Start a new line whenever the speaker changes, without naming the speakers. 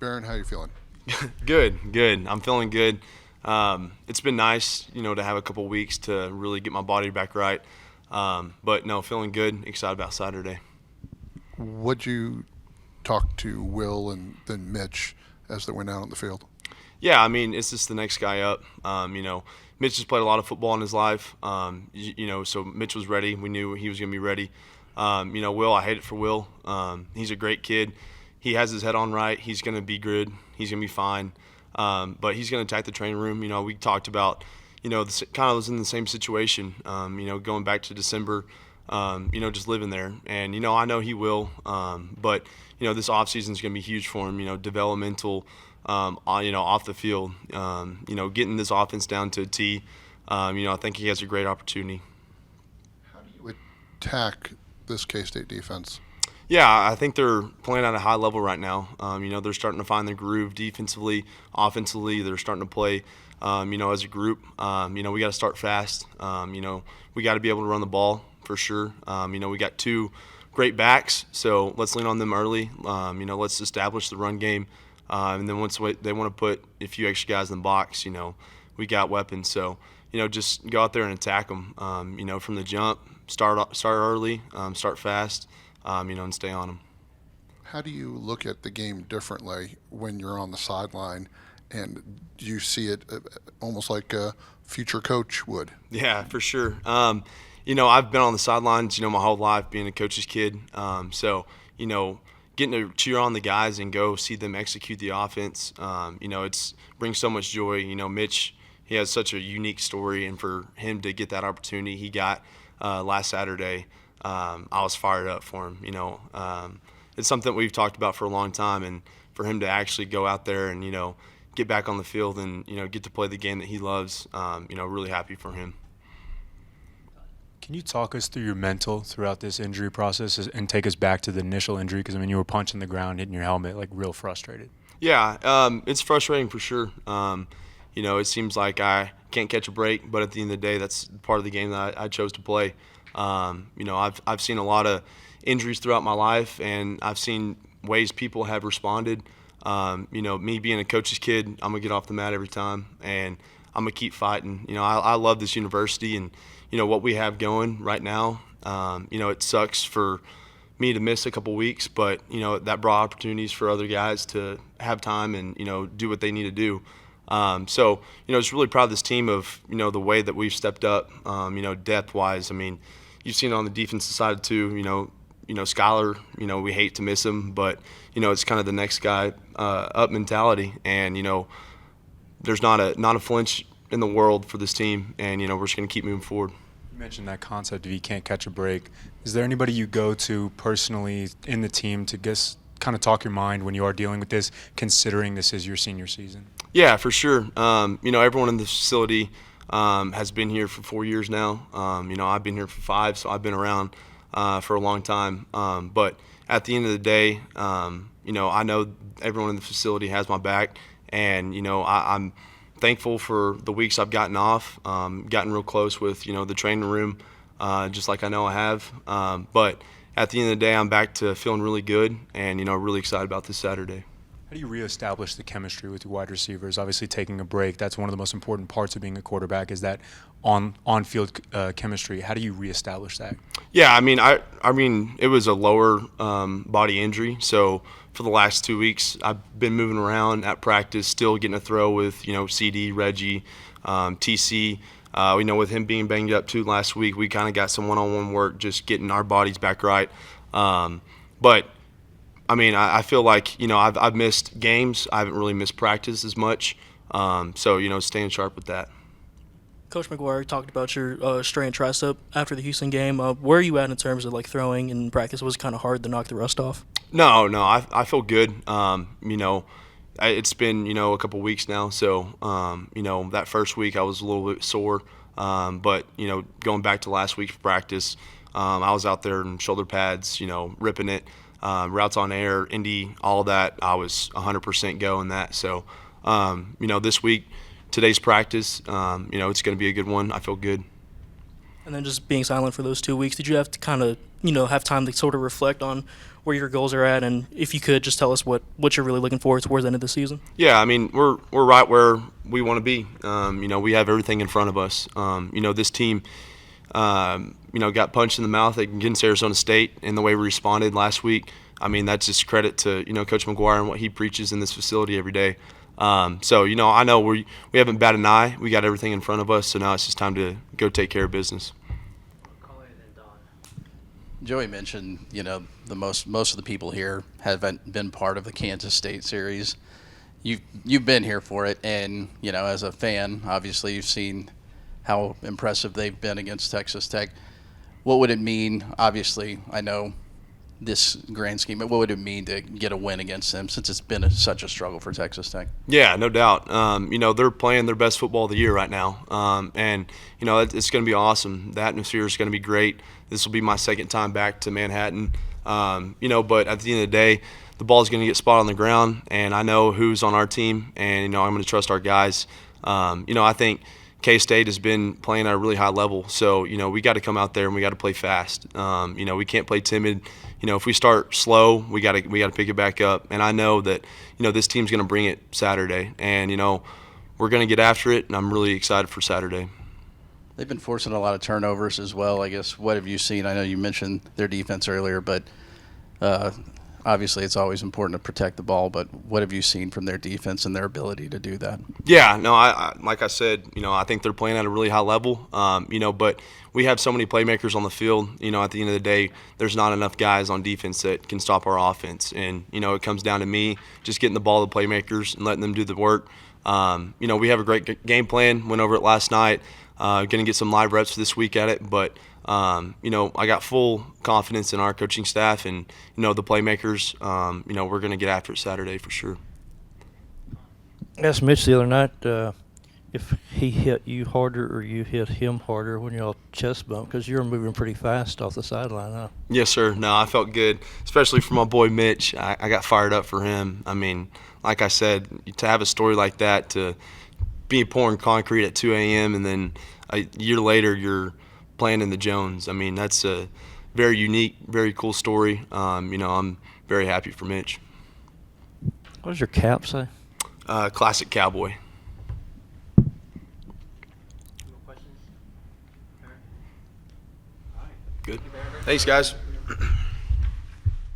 Behren, how you feeling?
Good. I'm feeling good. It's been nice, to have a couple weeks to really get my body back right. But no, feeling good. Excited about Saturday.
What'd you talk to Will and then Mitch as they went out on the field?
Yeah, I mean, it's just the next guy up. Mitch has played a lot of football in his life. So Mitch was ready. We knew he was going to be ready. Will, I hate it for Will. He's a great kid. He has his head on right. He's going to be good. He's going to be fine. But he's going to attack the training room. We talked about, kind of was in the same situation, going back to December, just living there. And, I know he will. But, this offseason is going to be huge for him, developmental, off the field, getting this offense down to a T. I think he has a great opportunity.
How do you attack this K-State defense?
Yeah, I think they're playing at a high level right now. They're starting to find their groove defensively, offensively. They're starting to play, as a group. We got to start fast. We got to be able to run the ball for sure. We got two great backs, so let's lean on them early. Let's establish the run game. And then once they want to put a few extra guys in the box, we got weapons. So, just go out there and attack them, from the jump, start early, start fast. And stay on them.
How do you look at the game differently when you're on the sideline, and do you see it almost like a future coach would?
Yeah, for sure. I've been on the sidelines, my whole life being a coach's kid. Getting to cheer on the guys and go see them execute the offense, it's brings so much joy. Mitch, he has such a unique story, and for him to get that opportunity he got last Saturday, I was fired up for him. It's something we've talked about for a long time, and for him to actually go out there and get back on the field and get to play the game that he loves, really happy for him.
Can you talk us through your mental throughout this injury process and take us back to the initial injury? Because you were punching the ground, hitting your helmet, like real frustrated.
Yeah, it's frustrating for sure. It seems like I can't catch a break, but at the end of the day, that's part of the game that I chose to play. I've seen a lot of injuries throughout my life, and I've seen ways people have responded. Me being a coach's kid, I'm gonna get off the mat every time, and I'm gonna keep fighting. I love this university and what we have going right now. It sucks for me to miss a couple weeks, but that brought opportunities for other guys to have time and do what they need to do. Just really proud of this team of the way that we've stepped up. Depth-wise, you've seen it on the defensive side too. Skylar, we hate to miss him, but it's kind of the next guy up mentality, and there's not a flinch in the world for this team, and we're just going to keep moving forward.
You mentioned that concept of you can't catch a break. Is there anybody you go to personally in the team to just kind of talk your mind when you are dealing with this, considering this is your senior season?
Yeah, for sure. Everyone in the facility has been here for 4 years now. I've been here for 5, so I've been around for a long time. But at the end of the day, I know everyone in the facility has my back, and I'm thankful for the weeks I've gotten off, gotten real close with the training room, just like I know I have. But at the end of the day, I'm back to feeling really good, and really excited about this Saturday.
How do you reestablish the chemistry with your wide receivers? Obviously, taking a break, that's one of the most important parts of being a quarterback, is that on-field chemistry. How do you reestablish that? Yeah,
it was a lower body injury, so for the last 2 weeks, I've been moving around at practice, still getting a throw with CD, Reggie, TC. With him being banged up too last week, we kind of got some one-on-one work, just getting our bodies back right. But I feel like I've missed games. I haven't really missed practice as much. Staying sharp with that.
Coach McGuire talked about your strained tricep after the Houston game. Where are you at in terms of throwing in practice? Was it kind of hard to knock the rust off?
No, I feel good. It's been a couple weeks now, so that first week I was a little bit sore, but going back to last week's practice, I was out there in shoulder pads, ripping it. Routes on air, Indy, all that, I was 100% go in that. So, this week, today's practice, it's going to be a good one. I feel good.
And then just being silent for those 2 weeks, did you have to kind of have time to sort of reflect on where your goals are at, and if you could just tell us what you're really looking forward towards the end of the season.
Yeah, I mean, we're right where we want to be. We have everything in front of us. This team, got punched in the mouth against Arizona State, and the way we responded last week, I mean, that's just credit to Coach McGuire and what he preaches in this facility every day. I know we haven't batted an eye. We got everything in front of us, so now it's just time to go take care of business.
Joey mentioned, most of the people here haven't been part of the Kansas State series. You've been here for it, and as a fan, obviously you've seen how impressive they've been against Texas Tech. What would it mean? Obviously, I know this grand scheme, but what would it mean to get a win against them, since it's been such a struggle for Texas Tech?
Yeah, no doubt. They're playing their best football of the year right now, and it's going to be awesome. The atmosphere is going to be great. This will be my second time back to Manhattan, but at the end of the day, the ball is going to get spot on the ground, and I know who's on our team, and I'm going to trust our guys. I think K-State has been playing at a really high level, so we got to come out there and we got to play fast. We can't play timid. If we start slow, we got to pick it back up. And I know that this team's going to bring it Saturday, and we're going to get after it. And I'm really excited for Saturday.
They've been forcing a lot of turnovers as well. I guess, what have you seen? I know you mentioned their defense earlier, but obviously it's always important to protect the ball. But what have you seen from their defense and their ability to do that?
Yeah, no, I like I said, I think they're playing at a really high level. But we have so many playmakers on the field. At the end of the day, there's not enough guys on defense that can stop our offense. And it comes down to me just getting the ball to the playmakers and letting them do the work. We have a great game plan. Went over it last night. Going to get some live reps this week at it, but I got full confidence in our coaching staff and the playmakers. We're going to get after it Saturday for sure.
I asked Mitch the other night if he hit you harder or you hit him harder when y'all chest bump, because you were moving pretty fast off the sideline, huh?
Yes, sir. No, I felt good, especially for my boy Mitch. I got fired up for him. I mean, like I said, to have a story like that, to be pouring concrete at 2 a.m. and then a year later you're playing in the Jones. I mean, that's a very unique, very cool story. I'm very happy for Mitch.
What does your cap say?
Classic Cowboy. Good. Thanks, guys.